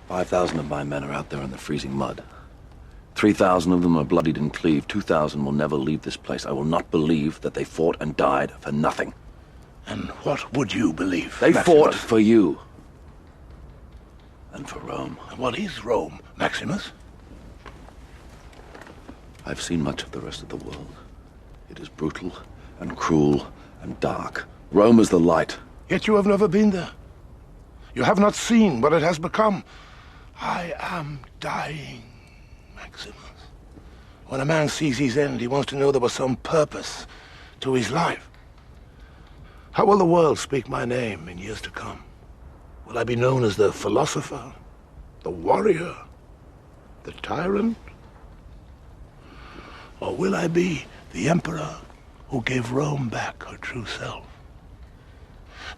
5,000 of my men are out there in the freezing mud. 3,000 of them are bloodied and cleaved. 2,000 will never leave this place. I will not believe that they fought and died for nothing. And what would you believe, They Maximus? fought for you. And for Rome. What is Rome, Maximus? I've seen much of the rest of the world. It is brutal and cruel and dark. Rome is the light. Yet you have never been there. You have not seen what it has become. I am dying, Maximus. When a man sees his end, he wants to know there was some purpose to his life. How will the world speak my name in years to come? Will I be known as the philosopher, the warrior, the tyrant? Or will I be the emperor who gave Rome back her true self?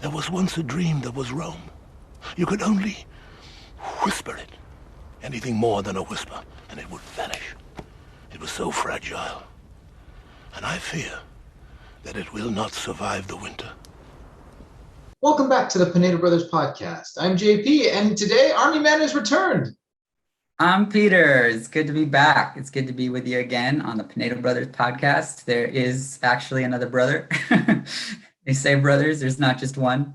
There was once a dream that was Rome. You could only whisper it. Anything more than a whisper, and it would vanish. It was so fragile. And I fear that it will not survive the winter. Welcome back to the Pinedo Brothers Podcast. I'm JP, and today Army Man has returned. I'm Peter. It's good to be back. It's good to be with you again on the Pinedo Brothers Podcast. There is actually another brother. They say brothers, there's not just one.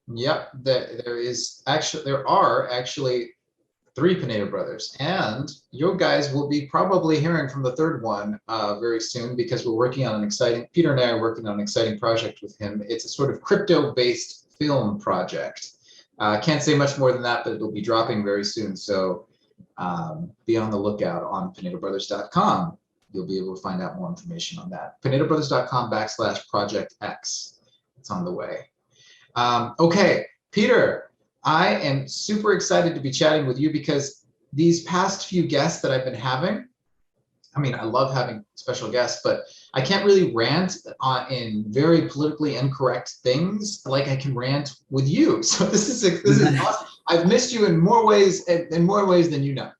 Yep, there are actually three Pinedo Brothers, and you guys will be probably hearing from the third one very soon, because Peter and I are working on an exciting project with him. It's a sort of crypto-based film project. Can't say much more than that, but it'll be dropping very soon. So be on the lookout on PinedoBrothers.com. You'll be able to find out more information on that. PinedoBrothers.com/Project X. It's on the way. Okay, Peter, I am super excited to be chatting with you because these past few guests that I've been having, I mean, I love having special guests, but I can't really rant in very politically incorrect things like I can rant with you. So this is awesome. I've missed you in more ways than you know.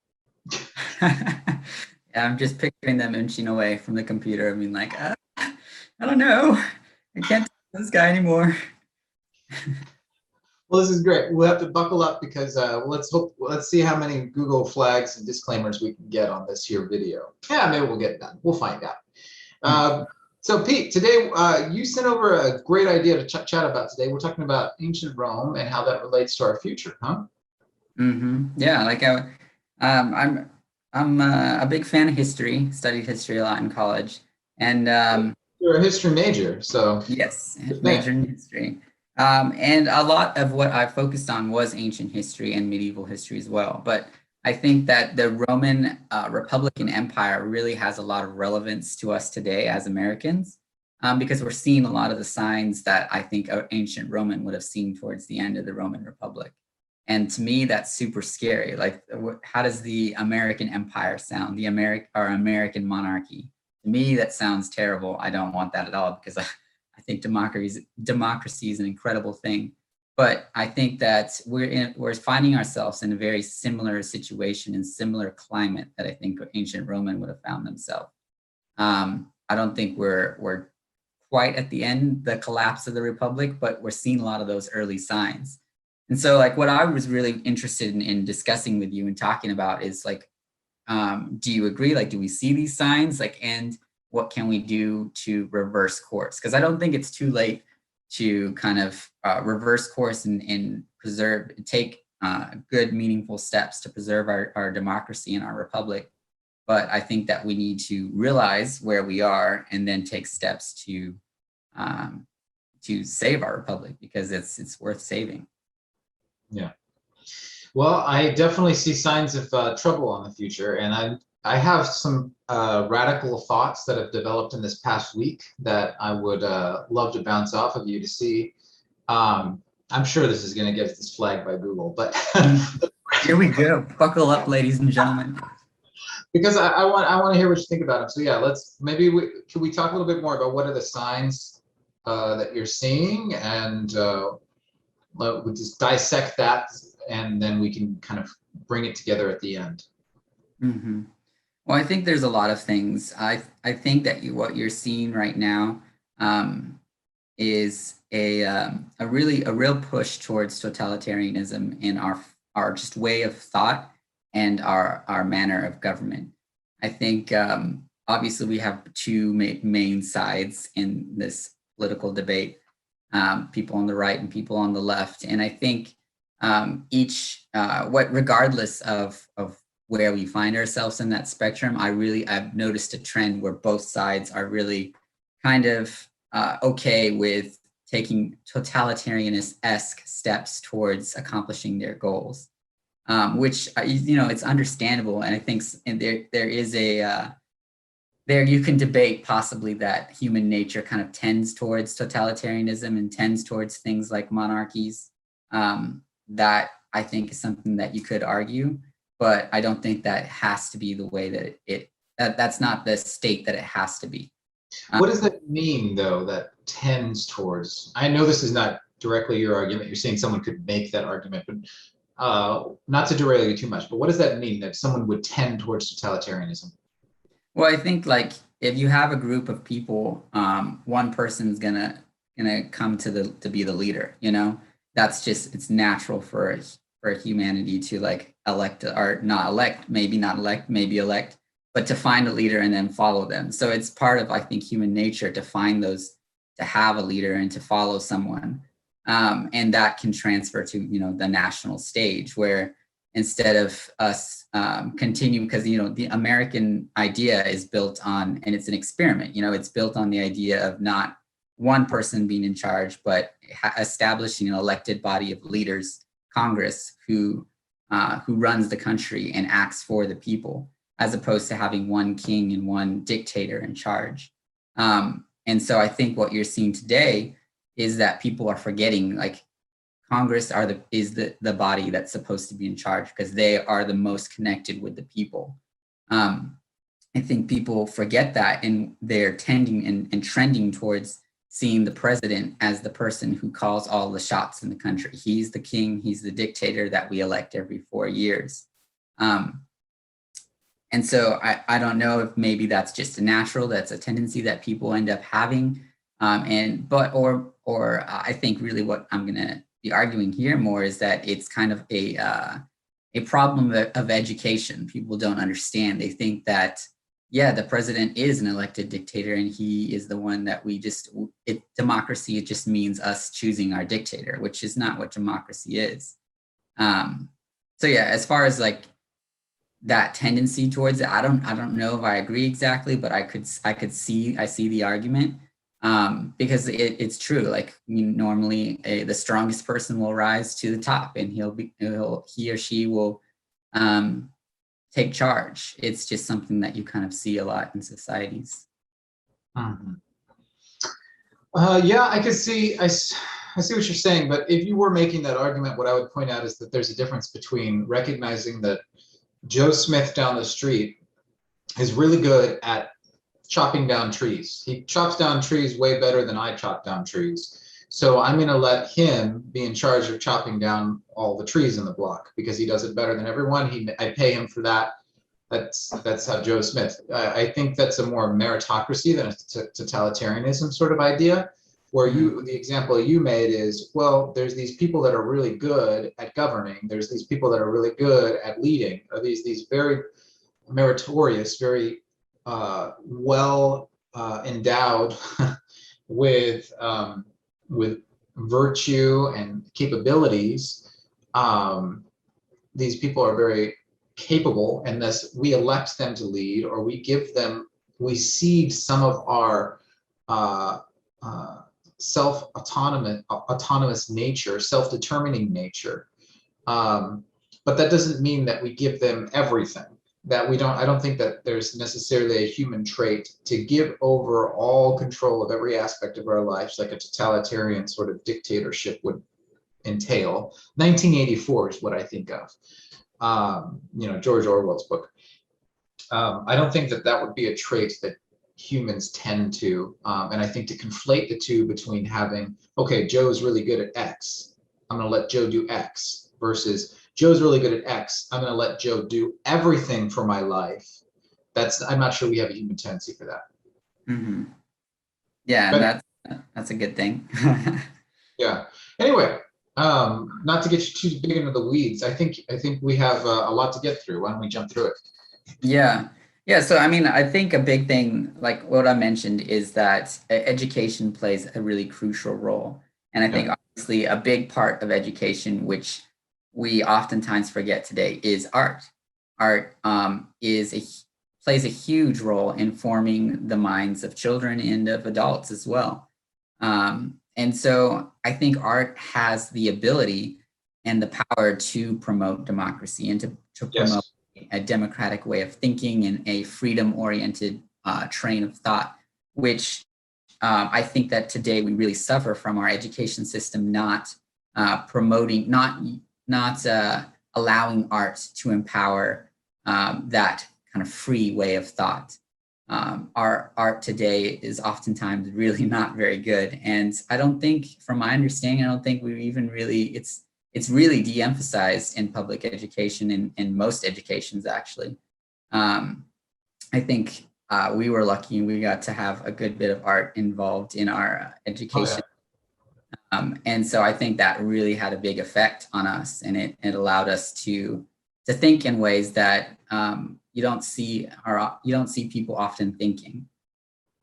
Yeah, I'm just picturing them inching away from the computer. I mean, like, I don't know. I can't talk to this guy anymore. Well, this is great. We'll have to buckle up because let's see how many Google flags and disclaimers we can get on this here video. Yeah, maybe we'll get it done. We'll find out. So Pete, today you sent over a great idea to chat about today. We're talking about ancient Rome and how that relates to our future, huh? Mm-hmm. Yeah, like I'm a big fan of history. Studied history a lot in college, and you're a history major, so yes, major in history. And a lot of what I focused on was ancient history and medieval history as well. But I think that the Roman Republican Empire really has a lot of relevance to us today as Americans, because we're seeing a lot of the signs that I think an ancient Roman would have seen towards the end of the Roman Republic. And to me, that's super scary. Like, how does the American Empire sound? The American monarchy. To me, that sounds terrible. I don't want that at all, because I think democracy is an incredible thing. But I think that we're finding ourselves in a very similar situation and similar climate that I think ancient Roman would have found themselves. I don't think we're quite at the end, the collapse of the Republic, but we're seeing a lot of those early signs. And so, like, what I was really interested in discussing with you and talking about is, like, do you agree? Like, do we see these signs? Like, and what can we do to reverse course? Because I don't think it's too late to kind of reverse course and take good, meaningful steps to preserve our democracy and our republic. But I think that we need to realize where we are and then take steps to save our republic, because it's worth saving. Yeah. Well, I definitely see signs of trouble on the future, and I have some radical thoughts that have developed in this past week that I would love to bounce off of you to see. I'm sure this is going to get this flagged by Google, but here we go. Buckle up, ladies and gentlemen. Because I want to hear what you think about them. So yeah, can we talk a little bit more about what are the signs that you're seeing, and we'll just dissect that, and then we can kind of bring it together at the end. Mm-hmm. Well, I think there's a lot of things. I think that what you're seeing right now is a real push towards totalitarianism in just way of thought and our manner of government. I think obviously we have two main sides in this political debate, people on the right and people on the left. And I think regardless of where we find ourselves in that spectrum, I've noticed a trend where both sides are really kind of okay with taking totalitarianist-esque steps towards accomplishing their goals, which, it's understandable. And I think there is you can debate possibly that human nature kind of tends towards totalitarianism and tends towards things like monarchies. That I think is something that you could argue, but I don't think that has to be the way that that's not the state that it has to be. What does that mean, though, that tends towards? I know this is not directly your argument. You're saying someone could make that argument, but not to derail you too much, but what does that mean that someone would tend towards totalitarianism? Well, I think like if you have a group of people, one person's gonna come to be the leader. That's just, it's natural for humanity to like elect or not elect, maybe not elect, maybe elect, but to find a leader and then follow them. So it's part of, I think, human nature to find those, to have a leader and to follow someone. And that can transfer to, the national stage, where instead of us continue, because, the American idea is built on, and it's an experiment, it's built on the idea of not one person being in charge, but establishing an elected body of leaders, Congress, who runs the country and acts for the people, as opposed to having one king and one dictator in charge. And so I think what you're seeing today is that people are forgetting, like, Congress is the body that's supposed to be in charge because they are the most connected with the people. I think people forget that, and they're tending and trending towards seeing the president as the person who calls all the shots in the country. He's the king, he's the dictator that we elect every 4 years. And so I don't know if maybe that's just that's a tendency that people end up having. Or I think really what I'm gonna be arguing here more is that it's kind of a problem of education. People don't understand. They think that, the president is an elected dictator and he is the one that democracy, it just means us choosing our dictator, which is not what democracy is. As far as like that tendency towards it, I don't know if I agree exactly, but I see the argument, because it's true. Like, normally the strongest person will rise to the top, and he or she will take charge. It's just something that you kind of see a lot in societies. Mm-hmm. I could see. I see what you're saying, but if you were making that argument, what I would point out is that there's a difference between recognizing that Joe Smith down the street is really good at chopping down trees. He chops down trees way better than I chop down trees. So I'm going to let him be in charge of chopping down all the trees in the block because he does it better than everyone. I pay him for that. That's how Joe Smith. I think that's a more meritocracy than a totalitarianism sort of idea, where the example you made is, well, there's these people that are really good at governing. There's these people that are really good at leading. These very meritorious, very well endowed with virtue and capabilities. These people are very capable, and thus we elect them to lead, or we cede some of our autonomous nature, self-determining nature. But that doesn't mean that we give them everything. I don't think that there's necessarily a human trait to give over all control of every aspect of our lives like a totalitarian sort of dictatorship would entail. 1984 is what I think of, George Orwell's book. I don't think that would be a trait that humans tend to, and I think to conflate the two between having, okay, Joe's really good at X, I'm going to let Joe do X, versus Joe's really good at X, I'm going to let Joe do everything for my life. I'm not sure we have a human tendency for that. Mm-hmm. Yeah, but that's a good thing. Yeah. Anyway, Not to get you too big into the weeds, I think we have a lot to get through. Why don't we jump through it? Yeah. Yeah. So, I mean, I think a big thing, like what I mentioned, is that education plays a really crucial role. And I think obviously a big part of education, which we oftentimes forget today, is art. Art plays a huge role in forming the minds of children and of adults as well. And so I think art has the ability and the power to promote democracy and to promote a democratic way of thinking and a freedom-oriented train of thought, which I think that today we really suffer from our education system not promoting, not allowing art to empower that kind of free way of thought. Our art today is oftentimes really not very good. And I don't think, from my understanding, I don't think we even really, it's really de-emphasized in public education, in most educations, actually. I think we were lucky and we got to have a good bit of art involved in our education. And so I think that really had a big effect on us, and it allowed us to think in ways that you don't see people often thinking.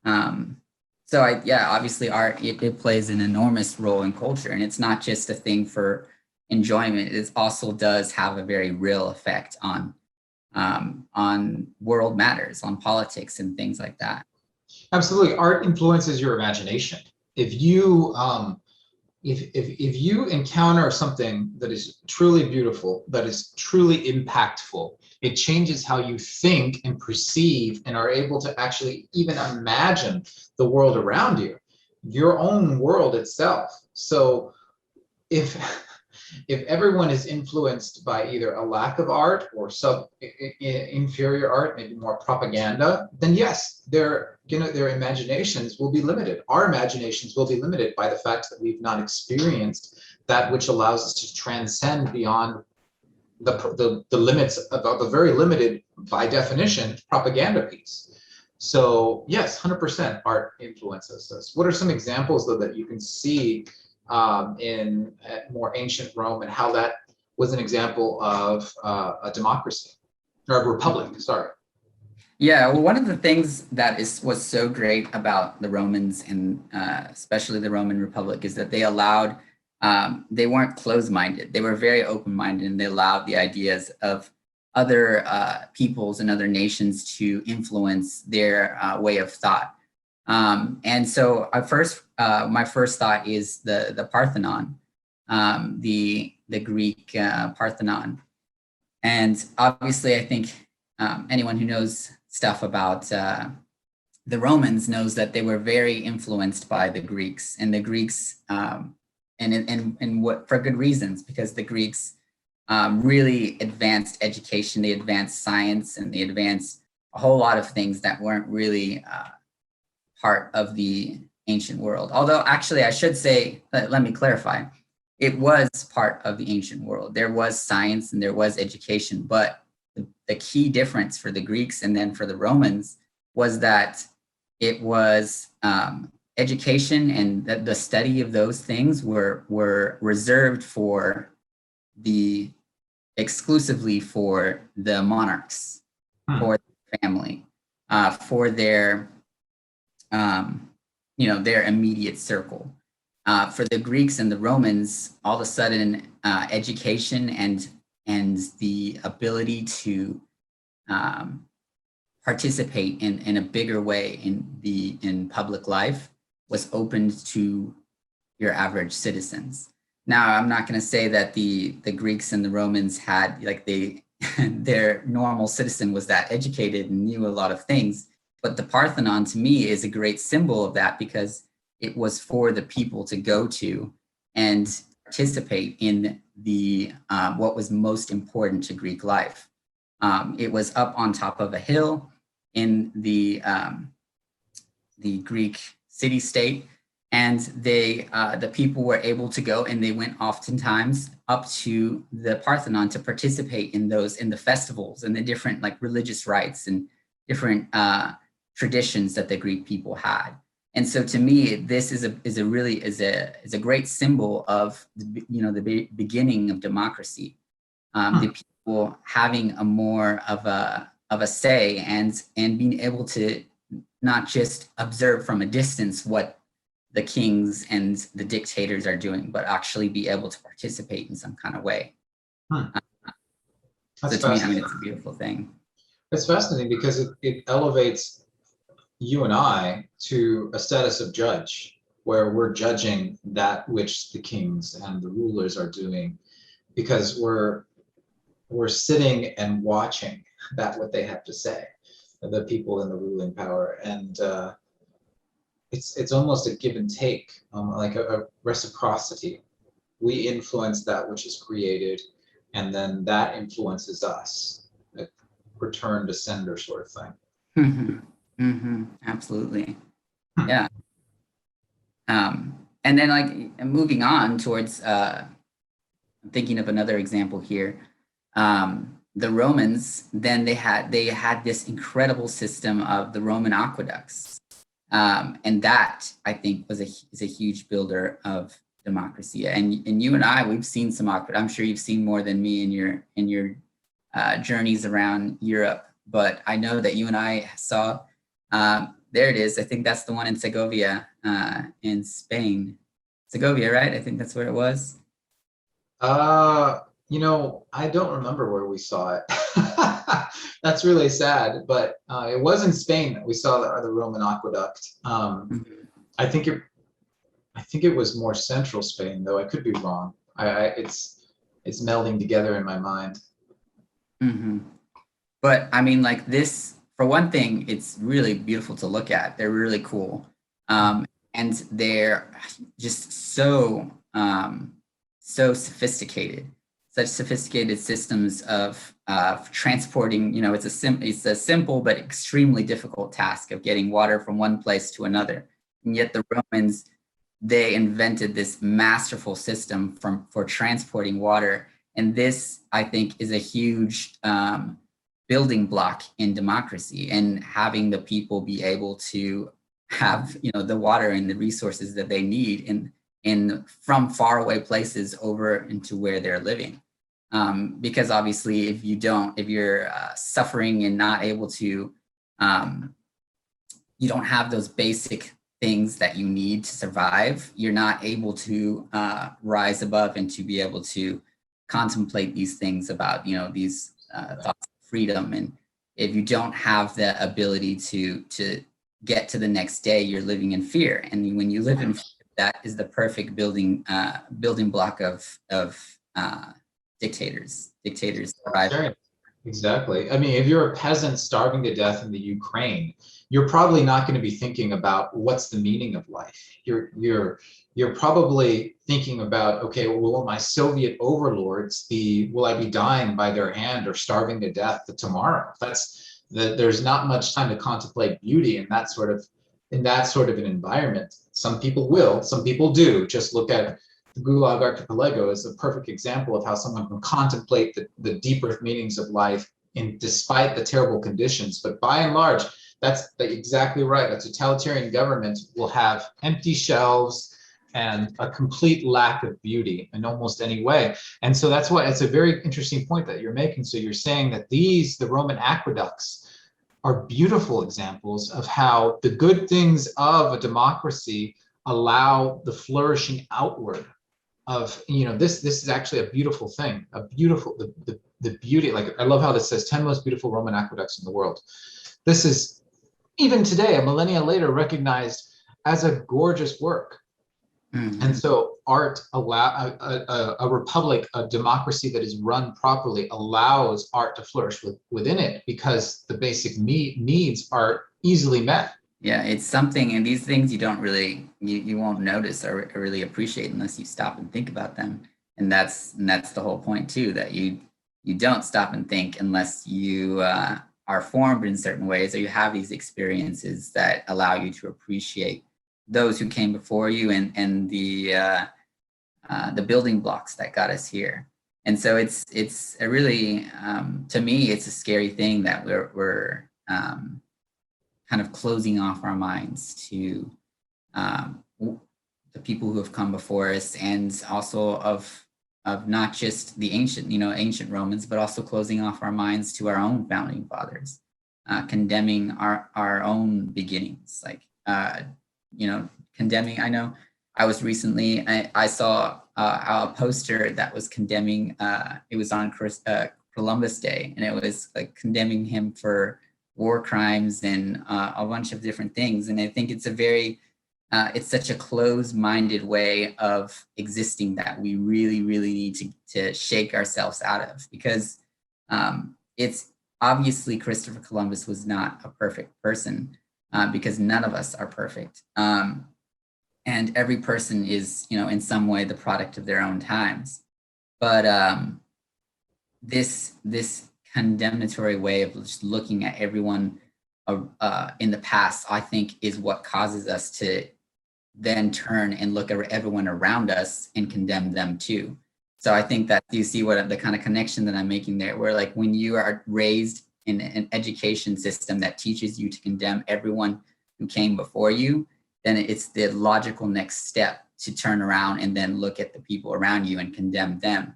So obviously art, it plays an enormous role in culture, and it's not just a thing for enjoyment. It also does have a very real effect on world matters, on politics and things like that. Absolutely. Art influences your imagination. If you if you encounter something that is truly beautiful, that is truly impactful, it changes how you think and perceive and are able to actually even imagine the world around you, your own world itself. So if everyone is influenced by either a lack of art or inferior art, maybe more propaganda, then yes, their imaginations will be limited. Our imaginations will be limited by the fact that we've not experienced that which allows us to transcend beyond the limits of the very limited, by definition, propaganda piece. So yes, 100% art influences us. What are some examples, though, that you can see in more ancient Rome, and how that was an example of a democracy, or a republic, sorry? Yeah, well, one of the things that was so great about the Romans, and especially the Roman Republic, is that they allowed, they weren't closed-minded. They were very open-minded, and they allowed the ideas of other peoples and other nations to influence their way of thought. And so my first thought is the Parthenon, the Greek Parthenon. And obviously, I think anyone who knows stuff about the Romans knows that they were very influenced by the Greeks, and the Greeks, and what, for good reasons, because the Greeks really advanced education, they advanced science, and they advanced a whole lot of things that weren't really part of the ancient world. Although actually I should say, let me clarify, it was part of the ancient world. There was science and there was education, but the key difference for the Greeks and then for the Romans was that it was education, and the study of those things were reserved exclusively for the monarchs, for the family, for their their immediate circle. For the Greeks and the Romans, all of a sudden, education and the ability to participate in a bigger way in public life was opened to your average citizens. Now, I'm not going to say that the Greeks and the Romans had, their normal citizen was that educated and knew a lot of things. But the Parthenon, to me, is a great symbol of that, because it was for the people to go to and participate in the what was most important to Greek life. It was up on top of a hill in the Greek city-state, and the people were able to go, and they went oftentimes up to the Parthenon to participate in the festivals and the different religious rites and different traditions that the Greek people had. And so to me, this is a great symbol of the beginning of democracy. The people having a more of a say and being able to not just observe from a distance what the kings and the dictators are doing, but actually be able to participate in some kind of way. So to me, I mean, it's a beautiful thing. It's fascinating because it elevates you and I to a status of judge, where we're judging that which the kings and the rulers are doing, because we're sitting and watching that what they have to say, the people in the ruling power, and it's almost a give and take, like a reciprocity. We influence that which is created, and then that influences us, a return to sender sort of thing. Absolutely. Yeah. And then like moving on towards, I'm thinking of another example here. The Romans, then they had this incredible system of the Roman aqueducts. And that I think is a huge builder of democracy. And you and I, we've seen some aqueducts. I'm sure you've seen more than me in your journeys around Europe, but I know that you and I saw, there it is. I think that's the one in Segovia, in Spain. Segovia, right? I think that's where it was. I don't remember where we saw it. That's really sad, but it was in Spain that we saw the Roman aqueduct. I think it was more central Spain, though I could be wrong. It's melding together in my mind. But I mean, like this, for one thing, it's really beautiful to look at. They're really cool. And they're just so sophisticated, such sophisticated systems of transporting, it's a simple but extremely difficult task of getting water from one place to another. And yet the Romans, they invented this masterful system for transporting water. And this, I think, is a huge building block in democracy, and having the people be able to have, the water and the resources that they need in from faraway places over into where they're living. Because obviously, if you're suffering and not able to, you don't have those basic things that you need to survive, you're not able to rise above and to be able to contemplate these things about, these thoughts of freedom. And if you don't have the ability to get to the next day, you're living in fear. And when you live in fear, that is the perfect building block of dictators thrive. Exactly. I mean, if you're a peasant starving to death in the Ukraine, you're probably not going to be thinking about what's the meaning of life. You're probably thinking about, okay, well, will my Soviet overlords will I be dying by their hand or starving to death tomorrow? There's not much time to contemplate beauty in that sort of an environment. Some people will, some people do. Just look at the Gulag Archipelago as a perfect example of how someone can contemplate the deeper meanings of life despite the terrible conditions. But by and large, that's exactly right. A totalitarian government will have empty shelves and a complete lack of beauty in almost any way. And so that's why it's a very interesting point that you're making. So you're saying that the Roman aqueducts are beautiful examples of how the good things of a democracy allow the flourishing outward of, this is actually a beautiful thing, the beauty. Like, I love how this says 10 most beautiful Roman aqueducts in the world. This is, even today, a millennia later, recognized as a gorgeous work. And so art, a republic, a democracy that is run properly, allows art to flourish within it, because the basic needs are easily met. Yeah, it's something, and these things you don't really, you won't notice or really appreciate unless you stop and think about them. And that's the whole point too, that you don't stop and think unless you are formed in certain ways, or you have these experiences that allow you to appreciate those who came before you and the building blocks that got us here. And so it's a really, to me, it's a scary thing that we're kind of closing off our minds to the people who have come before us, and also of not just the ancient Romans, but also closing off our minds to our own founding fathers, condemning our own beginnings, like condemning. I know I was recently, I saw a poster that was condemning, it was on Columbus Day, and it was like condemning him for war crimes and a bunch of different things. And I think it's it's such a closed-minded way of existing that we really, really need to shake ourselves out of, because it's obviously Christopher Columbus was not a perfect person, because none of us are perfect. And every person is, in some way the product of their own times. But this condemnatory way of just looking at everyone in the past, I think, is what causes us to then turn and look at everyone around us and condemn them too. So I think that you see what the kind of connection that I'm making there, where like when you are raised in an education system that teaches you to condemn everyone who came before you, then it's the logical next step to turn around and then look at the people around you and condemn them,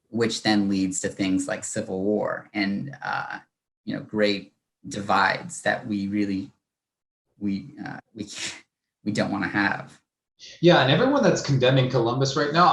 which then leads to things like civil war and great divides that we really we don't want to have. Yeah, and everyone that's condemning Columbus right now,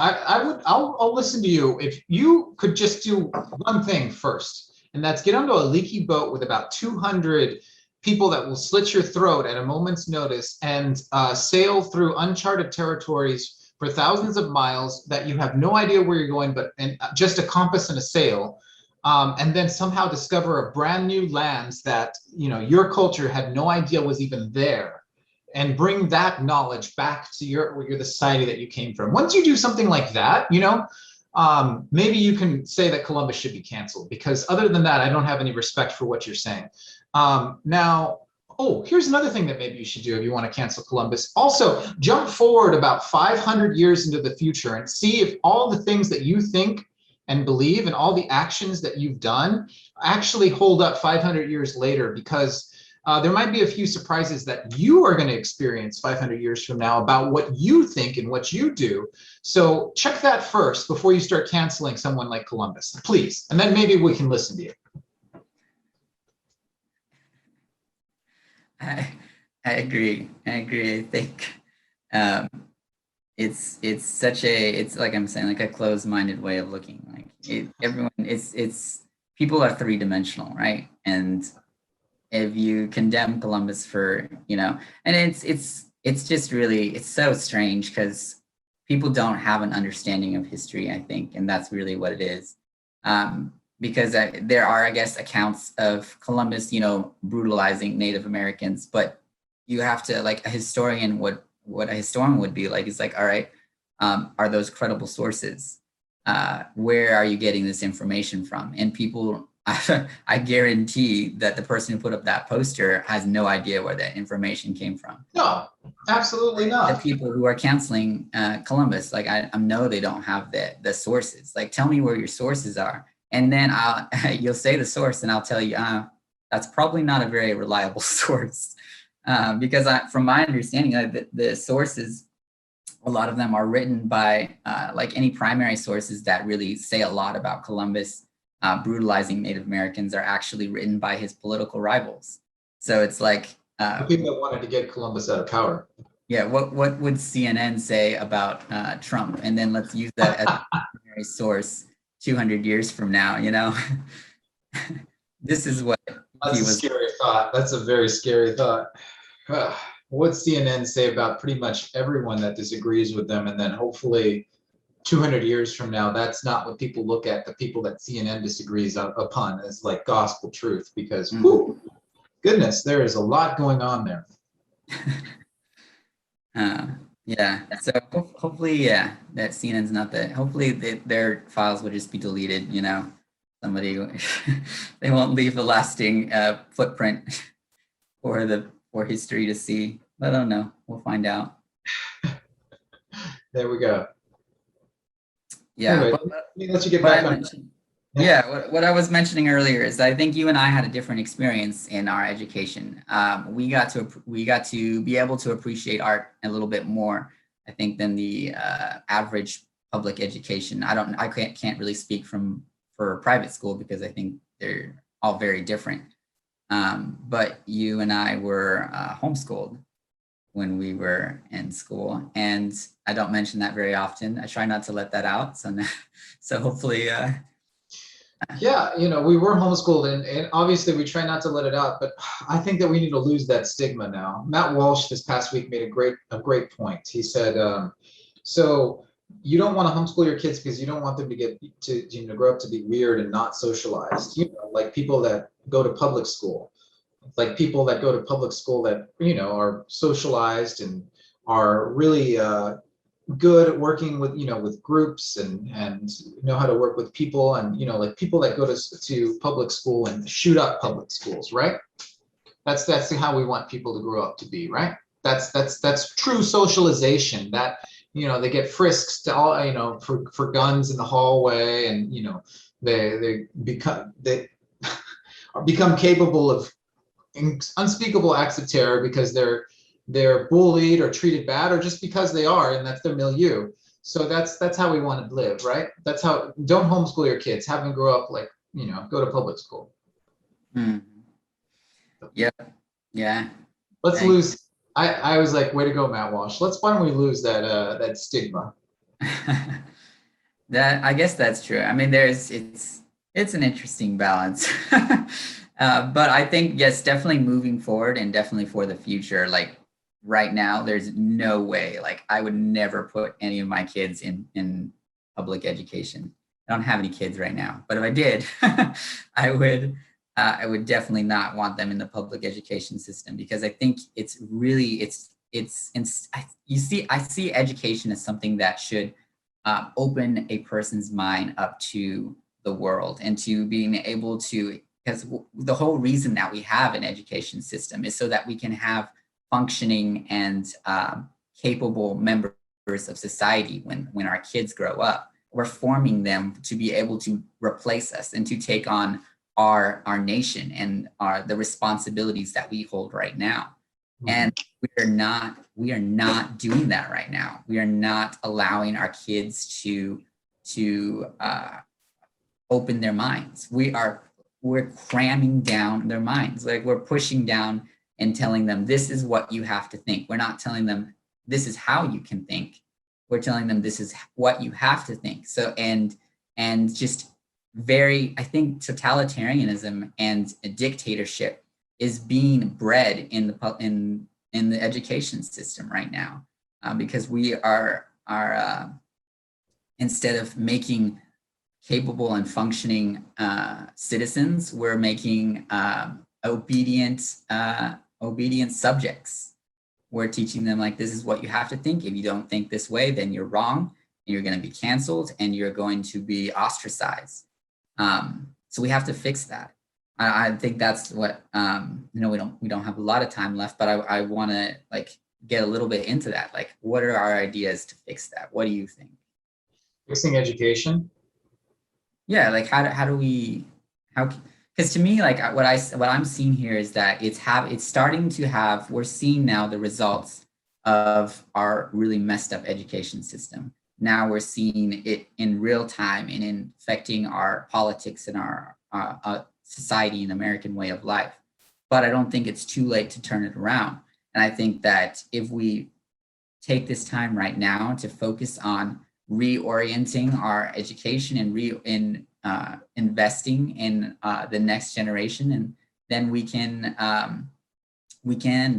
I'll listen to you if you could just do one thing first, and that's get onto a leaky boat with about 200 people that will slit your throat at a moment's notice and sail through uncharted territories for thousands of miles that you have no idea where you're going, but just a compass and a sail, and then somehow discover a brand new lands that your culture had no idea was even there, and bring that knowledge back to your the society that you came from. Once you do something like that, maybe you can say that Columbus should be canceled, because other than that, I don't have any respect for what you're saying. Here's another thing that maybe you should do if you want to cancel Columbus. Also, jump forward about 500 years into the future and see if all the things that you think and believe and all the actions that you've done actually hold up 500 years later, because there might be a few surprises that you are going to experience 500 years from now about what you think and what you do. So check that first before you start canceling someone like Columbus, please. And then maybe we can listen to you. I agree. I think it's like I'm saying, like a closed-minded way of looking. Like people are three-dimensional, right? And if you condemn Columbus for, and it's just really, it's so strange because people don't have an understanding of history, I think, and that's really what it is. Because there are, I guess, accounts of Columbus, brutalizing Native Americans, but you have to, like a historian, what a historian would be like is like, all right, are those credible sources? Where are you getting this information from? And people, I guarantee that the person who put up that poster has no idea where that information came from. No, absolutely not. The people who are canceling Columbus, like I know they don't have the sources. Like, tell me where your sources are. And then you'll say the source, and I'll tell you, that's probably not a very reliable source, because from my understanding, the sources, a lot of them are written by like any primary sources that really say a lot about Columbus brutalizing Native Americans are actually written by his political rivals. So it's like the people that wanted to get Columbus out of power. Yeah, what would CNN say about Trump? And then let's use that as a primary source 200 years from now, This is what That's a scary thought. That's a very scary thought. What CNN say about pretty much everyone that disagrees with them, and then hopefully 200 years from now, that's not what people look at the people that CNN disagrees upon as like gospel truth, because goodness, there is a lot going on there. Yeah, so hopefully, that CNN's not that. Hopefully their files will just be deleted, somebody, they won't leave a lasting footprint for history to see. I don't know, we'll find out. There we go. Yeah, anyway, let's you get back on. Yeah, what I was mentioning earlier is that I think you and I had a different experience in our education. We got to be able to appreciate art a little bit more, I think, than the average public education. I can't really speak for private school because I think they're all very different. But you and I were homeschooled when we were in school, and I don't mention that very often. I try not to let that out. So hopefully. Yeah, we were homeschooled, and obviously we try not to let it out, but I think that we need to lose that stigma now. Matt Walsh this past week made a great point. He said, so you don't want to homeschool your kids because you don't want them to grow up to be weird and not socialized. Like people that go to public school, that are socialized and are really good at working with groups and know how to work with people, and like people that go to public school and shoot up public schools, right? That's how we want people to grow up to be, right? That's true socialization. That they get frisks to all for guns in the hallway, and they become capable of unspeakable acts of terror because they're bullied or treated bad, or just because they are, and that's their milieu. So that's how we want to live, right? Don't homeschool your kids. Have them grow up like, go to public school. Mm. Yeah. Yeah. Let's lose. I was like, way to go, Matt Walsh. Why don't we lose that stigma? I guess that's true. I mean, it's an interesting balance. But I think, yes, definitely moving forward and definitely for the future, like right now, there's no way, like I would never put any of my kids in public education. I don't have any kids right now, but if I did, I would definitely not want them in the public education system, because I think it's really, I see education as something that should open a person's mind up to the world and to being able to, because the whole reason that we have an education system is so that we can have functioning and capable members of society when our kids grow up. We're forming them to be able to replace us and to take on our nation and the responsibilities that we hold right now. Mm-hmm. And we are not doing that right now. We are not allowing our kids to open their minds. We're cramming down their minds. Like we're pushing down and telling them, this is what you have to think. We're not telling them this is how you can think. We're telling them this is what you have to think. So, and just I think totalitarianism and a dictatorship is being bred in the education system right now, because we are instead of making capable and functioning citizens, we're making obedient subjects. We're teaching them like, this is what you have to think. If you don't think this way, then you're wrong, and you're going to be canceled, and you're going to be ostracized. So we have to fix that. I think that's what we don't have a lot of time left, but I want to like get a little bit into that. Like, what are our ideas to fix that? What do you think? Fixing education. Yeah, like because to me, like what I'm seeing here is that we're seeing now the results of our really messed up education system. Now we're seeing it in real time and in affecting our politics and our society and American way of life. But I don't think it's too late to turn it around. And I think that if we take this time right now to focus on reorienting our education and investing in the next generation, and then we can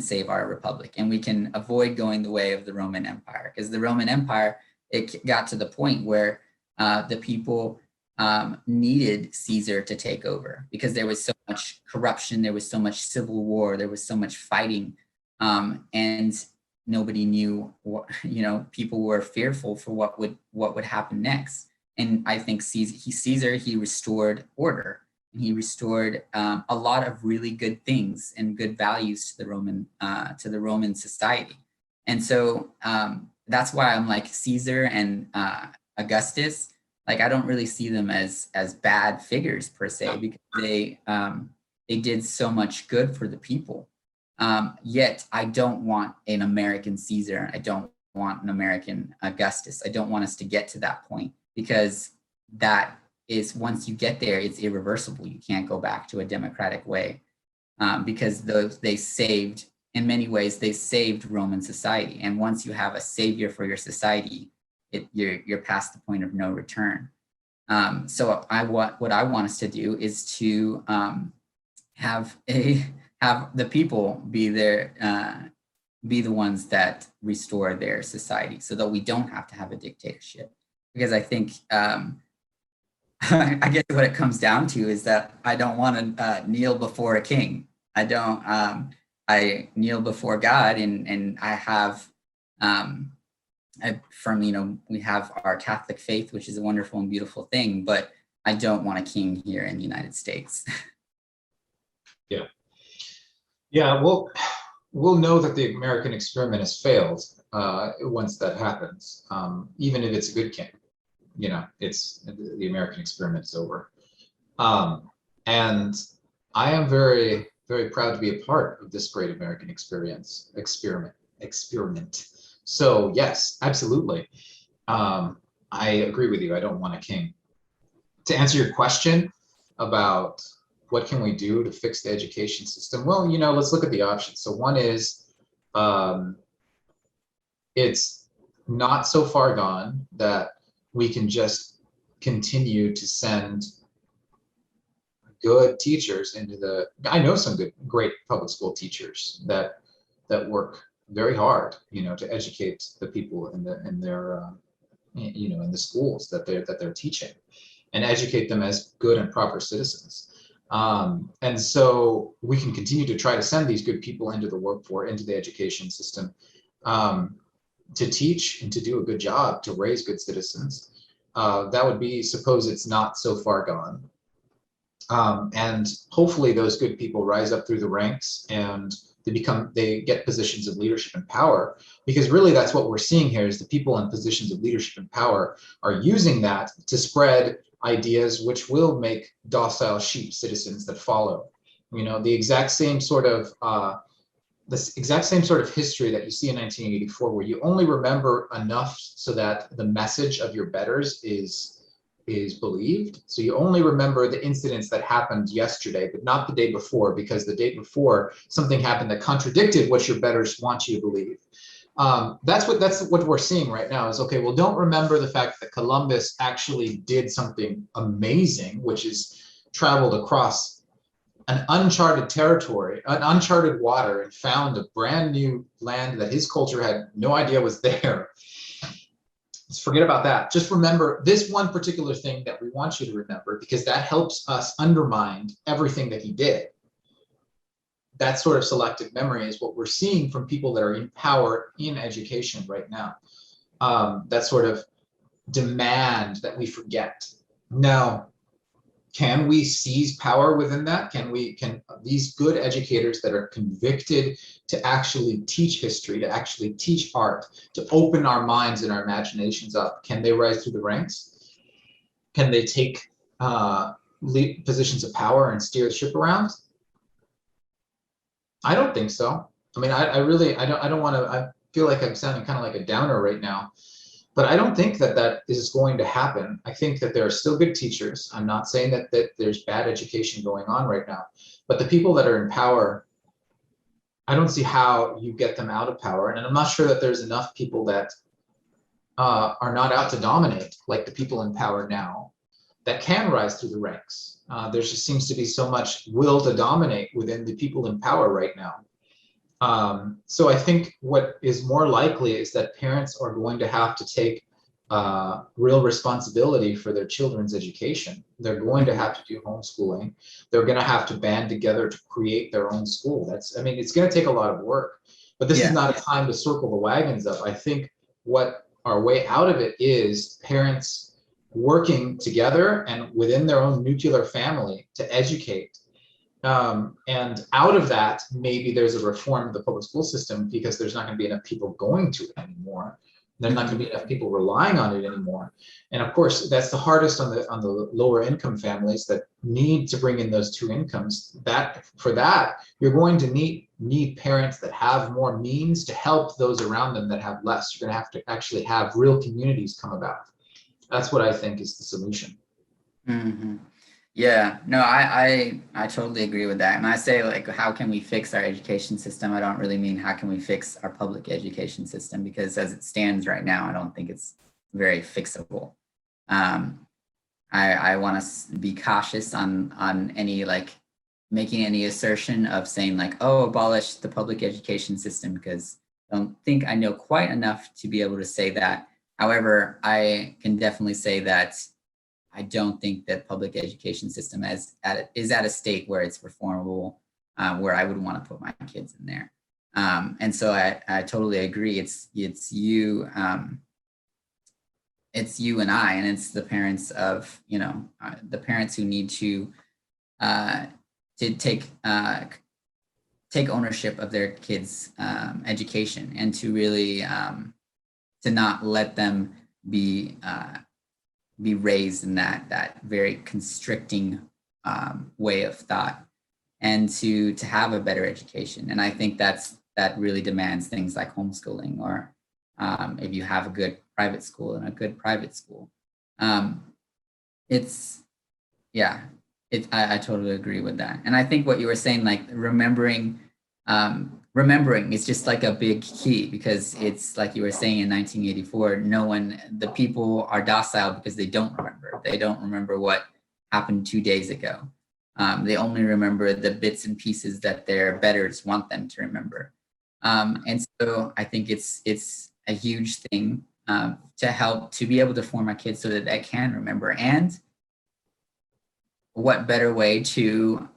save our republic, and we can avoid going the way of the Roman Empire. Because the Roman Empire, it got to the point where the people needed Caesar to take over, because there was so much corruption, there was so much civil war, there was so much fighting, and nobody knew what, people were fearful for what would happen next. And I think Caesar, he restored order, and he restored a lot of really good things and good values to the Roman society. And so that's why I'm like Caesar and Augustus Like, I don't really see them as bad figures per se, because they did so much good for the people. Yet I don't want an American Caesar. I don't want an American Augustus. I don't want us to get to that point, because that is, once you get there, it's irreversible. You can't go back to a democratic way, because they saved, in many ways, they saved Roman society. And once you have a savior for your society, you're past the point of no return. So what I want us to do is to have the people be the ones that restore their society, so that we don't have to have a dictatorship. Because I think I guess what it comes down to is that I don't want to kneel before a king. I kneel before God, and I have we have our Catholic faith, which is a wonderful and beautiful thing, but I don't want a king here in the United States. Yeah, we'll know that the American experiment has failed once that happens, even if it's a good king. It's the American experiment is over. And I am very, very proud to be a part of this great American experiment. So yes, absolutely. I agree with you. I don't want a king. To answer your question about what can we do to fix the education system? Well, let's look at the options. So one is, it's not so far gone that we can just continue to send good teachers I know some great public school teachers that work very hard, to educate the people in the schools that they're teaching, and educate them as good and proper citizens. And so we can continue to try to send these good people into the workforce, into the education system, to teach and to do a good job, to raise good citizens. That would be, suppose it's not so far gone. And hopefully those good people rise up through the ranks and they get positions of leadership and power, because really that's what we're seeing here, is the people in positions of leadership and power are using that to spread ideas which will make docile sheep citizens that follow. The exact same sort of history that you see in 1984, where you only remember enough so that the message of your betters is believed. So you only remember the incidents that happened yesterday, but not the day before, because the day before something happened that contradicted what your betters want you to believe. That's what we're seeing right now is, okay, well, don't remember the fact that Columbus actually did something amazing, which is traveled across an uncharted territory, an uncharted water, and found a brand new land that his culture had no idea was there. Let's forget about that. Just remember this one particular thing that we want you to remember, because that helps us undermine everything that he did. That sort of selective memory is what we're seeing from people that are in power in education right now. That sort of demand that we forget. Now, can we seize power within that? Can these good educators that are convicted to actually teach history, to actually teach art, to open our minds and our imaginations up, can they rise through the ranks? Can they take positions of power and steer the ship around? I don't think so. I mean, I don't want to, I feel like I'm sounding kind of like a downer right now, but I don't think that is going to happen. I think that there are still good teachers. I'm not saying that there's bad education going on right now, but the people that are in power, I don't see how you get them out of power. And I'm not sure that there's enough people that are not out to dominate, like the people in power now, that can rise through the ranks. There just seems to be so much will to dominate within the people in power right now. So I think what is more likely is that parents are going to have to take real responsibility for their children's education. They're going to have to do homeschooling. They're going to have to band together to create their own school. It's going to take a lot of work, but this is not a time to circle the wagons up. I think what our way out of it is parents working together and within their own nuclear family to educate. And out of that, maybe there's a reform of the public school system, because there's not going to be enough people going to it anymore. There's not going to be enough people relying on it anymore. And of course, that's the hardest on the lower income families that need to bring in those two incomes. For that, you're going to need parents that have more means to help those around them that have less. You're going to have to actually have real communities come about. That's what I think is the solution. Mm-hmm. Yeah, no, I totally agree with that. And I say, like, how can we fix our education system? I don't really mean how can we fix our public education system, because as it stands right now, I don't think it's very fixable. I want to be cautious on any, like, making any assertion of saying, like, oh, abolish the public education system, because I don't think I know quite enough to be able to say that. However, I can definitely say that I don't think that public education system is at a state where it's reformable, where I would want to put my kids in there. And so I totally agree. It's you and I, and it's the parents of, the parents who need to take ownership of their kids' education, and to really to not let them be raised in that very constricting way of thought, and to have a better education. And I think that really demands things like homeschooling, or if you have a good private school and a good private school. I totally agree with that. And I think what you were saying, like remembering is just like a big key, because it's like you were saying in 1984, the people are docile because they don't remember. They don't remember what happened 2 days ago. They only remember the bits and pieces that their betters want them to remember. And so I think it's a huge thing to be able to form our kids so that they can remember. And what better way to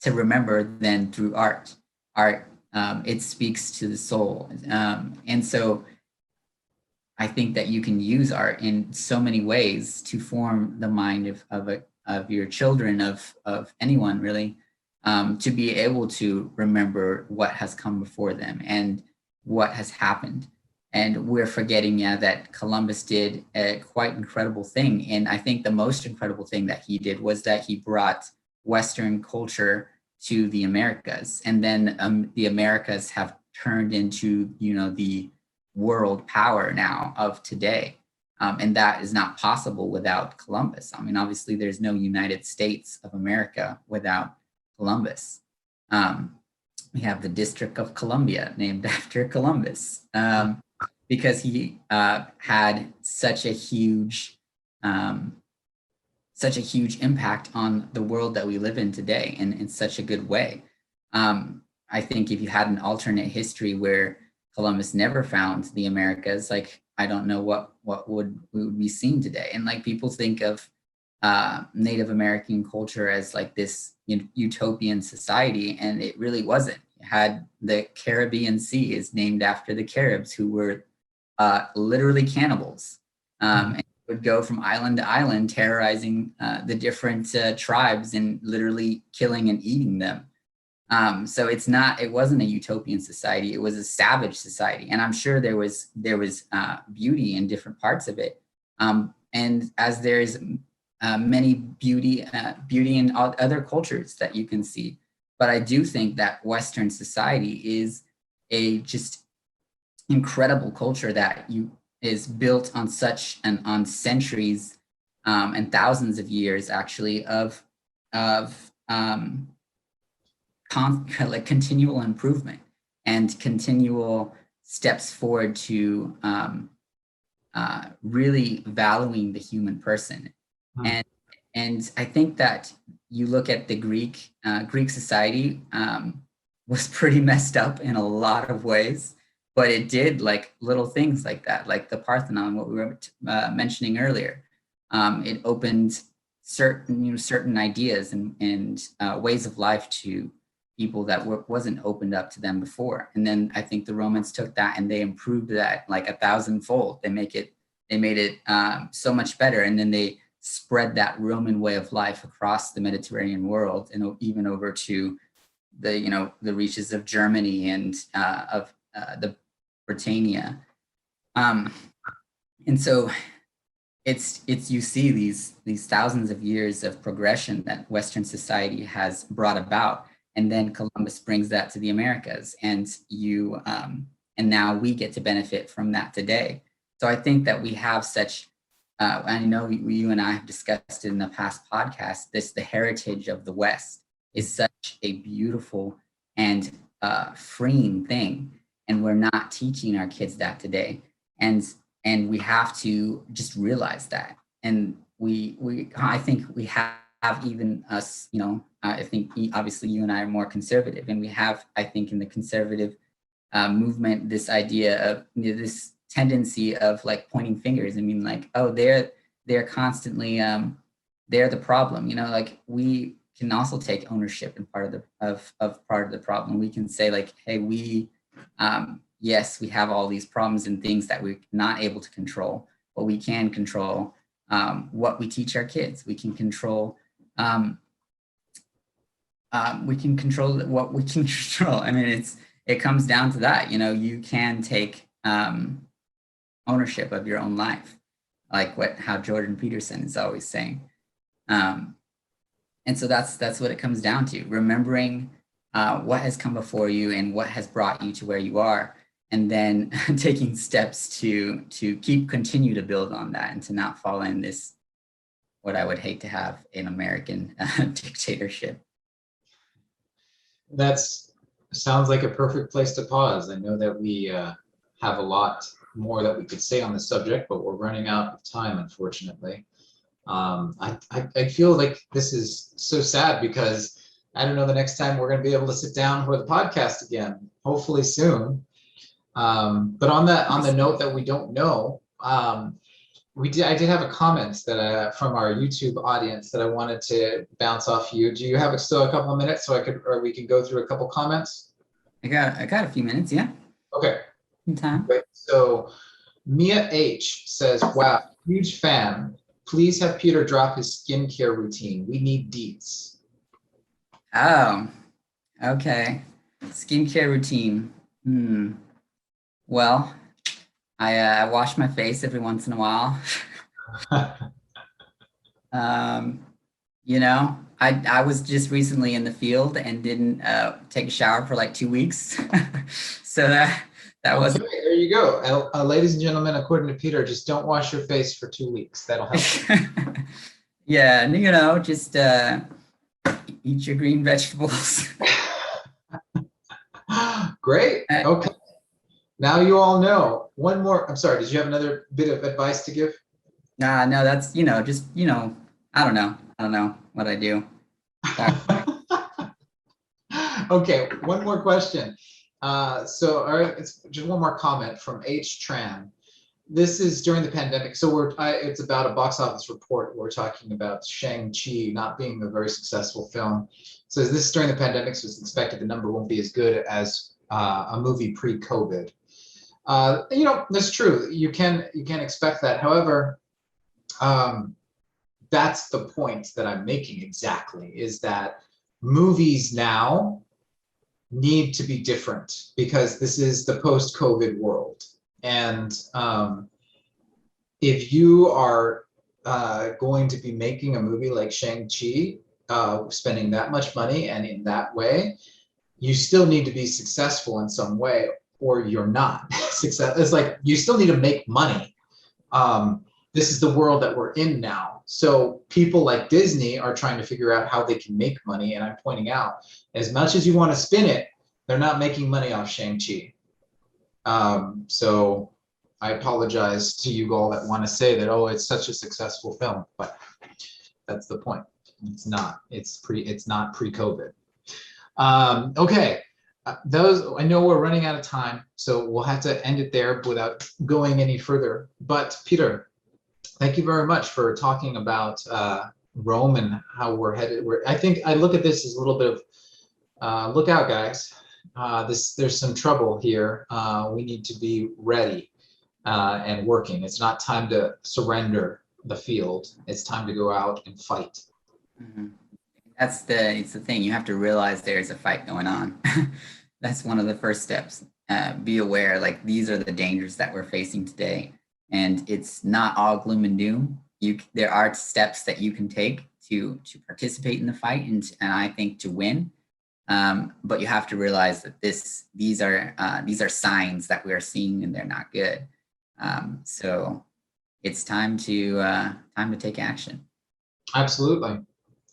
remember than through art? It speaks to the soul. And so I think that you can use art in so many ways to form the mind of your children, of anyone really, to be able to remember what has come before them and what has happened. And we're forgetting that Columbus did a quite incredible thing. And I think the most incredible thing that he did was that he brought Western culture to the Americas. And then the Americas have turned into, the world power now of today. And that is not possible without Columbus. I mean, obviously there's no United States of America without Columbus. We have the District of Columbia named after Columbus, because he had such a huge impact on the world that we live in today, and in such a good way. I think if you had an alternate history where Columbus never found the Americas, like, I don't know what would be seen today. And like, people think of Native American culture as like this utopian society, and it really wasn't. It had the Caribbean Sea is named after the Caribs, who were literally cannibals, and would go from island to island, terrorizing the different tribes and literally killing and eating them. So it wasn't a utopian society. It was a savage society. And I'm sure there was beauty in different parts of it. And as there's many beauty in other cultures that you can see. But I do think that Western society is a just incredible culture that is built on on centuries and thousands of years, actually, of continual improvement and continual steps forward to really valuing the human person. And I think that you look at the Greek society was pretty messed up in a lot of ways, but it did like little things like that, like the Parthenon, what we were mentioning earlier. It opened certain ideas and ways of life to people that wasn't opened up to them before. And then I think the Romans took that and they improved that like 1,000-fold. They made it so much better. And then they spread that Roman way of life across the Mediterranean world, and even over to the reaches of Germany and of the Britannia. And so it's you see these thousands of years of progression that Western society has brought about, and then Columbus brings that to the Americas, and and now we get to benefit from that today. So I think that we have such, I know you and I have discussed it in the past podcast, the heritage of the West is such a beautiful and freeing thing. And we're not teaching our kids that today. And we have to just realize that. And I think we have even us, I think obviously you and I are more conservative, and we have, I think, in the conservative movement, this idea of this tendency of like pointing fingers. I mean, like, oh, they're constantly they're the problem. Like we can also take ownership in part of the problem. We can say like, hey, yes, we have all these problems and things that we're not able to control, but we can control what we teach our kids. We can control what we can control. I mean, it comes down to that. You can take ownership of your own life, like how Jordan Peterson is always saying. And so that's what it comes down to, remembering what has come before you and what has brought you to where you are, and then taking steps to continue to build on that and to not fall in this, what I would hate to have, an American dictatorship. Sounds like a perfect place to pause. I know that we have a lot more that we could say on the subject, but we're running out of time, unfortunately. I feel like this is so sad because I don't know the next time we're going to be able to sit down for the podcast again, hopefully soon. But on the note that we don't know, I did have a comment that from our YouTube audience that I wanted to bounce off you. Do you have still a couple of minutes so we can go through a couple comments? I got a few minutes, yeah. Okay. In time. Great. So Mia H says, "Wow, huge fan. Please have Peter drop his skincare routine. We need deets." Oh, okay. Skincare routine. Well, I wash my face every once in a while. I was just recently in the field and didn't take a shower for like 2 weeks. So that was. Okay, there you go. Ladies and gentlemen, according to Peter, just don't wash your face for 2 weeks. That'll help. Yeah, just eat your green vegetables. Great. Okay. Now you all know. One more. I'm sorry. Did you have another bit of advice to give? No, that's, just, I don't know what I do. Okay. One more question. So, all right, it's just one more comment from H. Tran. This is during the pandemic. So it's about a box office report. We're talking about Shang-Chi not being a very successful film. So this is during the pandemic, so it's expected the number won't be as good as a movie pre-COVID. That's true. You can expect that. However, that's the point that I'm making exactly, is that movies now need to be different because this is the post-COVID world. And if you are going to be making a movie like Shang-Chi, spending that much money and in that way, you still need to be successful in some way, or you're not successful. It's like you still need to make money. This is the world that we're in now. So people like Disney are trying to figure out how they can make money. And I'm pointing out, as much as you want to spin it, they're not making money off Shang-Chi. So I apologize to you all that want to say that, oh, it's such a successful film, but that's the point. It's not. It's not pre-COVID. Okay. I know we're running out of time, so we'll have to end it there without going any further. But Peter, thank you very much for talking about Rome and how we're headed. I think I look at this as a little bit of look out, guys. There's some trouble here. We need to be ready and working. It's not time to surrender the field. It's time to go out and fight. Mm-hmm. It's the thing. You have to realize there's a fight going on. That's one of the first steps. be aware, like these are the dangers that we're facing today. And it's not all gloom and doom. There are steps that you can take to participate in the fight and I think to win. But you have to realize that these are signs that we are seeing and they're not good. So it's time to take action. Absolutely.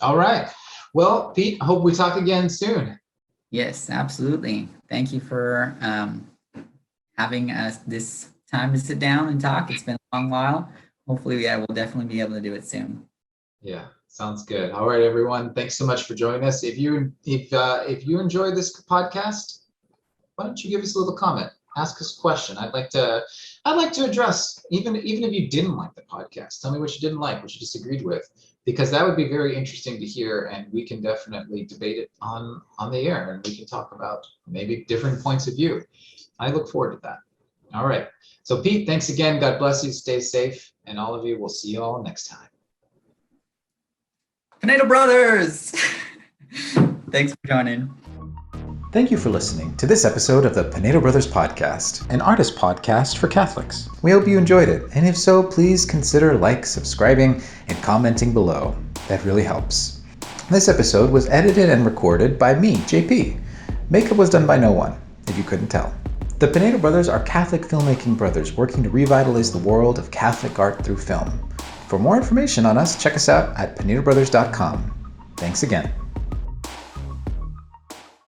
All right. Well, Pete, I hope we talk again soon. Yes, absolutely. Thank you for having us this time to sit down and talk. It's been a long while. Hopefully, we'll definitely be able to do it soon. Yeah, sounds good. All right, everyone. Thanks so much for joining us. If you enjoyed this podcast, why don't you give us a little comment? Ask us a question. I'd like to address, even if you didn't like the podcast, tell me what you didn't like, what you disagreed with, because that would be very interesting to hear, and we can definitely debate it on the air, and we can talk about maybe different points of view. I look forward to that. All right. So Pete, thanks again. God bless you. Stay safe. And all of you, we'll see you all next time. Pinedo Brothers! Thanks for joining. Thank you for listening to this episode of the Pinedo Brothers Podcast, an artist podcast for Catholics. We hope you enjoyed it, and if so, please consider subscribing, and commenting below. That really helps. This episode was edited and recorded by me, JP. Makeup was done by no one, if you couldn't tell. The Pinedo Brothers are Catholic filmmaking brothers working to revitalize the world of Catholic art through film. For more information on us, check us out at pinedobrothers.com. Thanks again.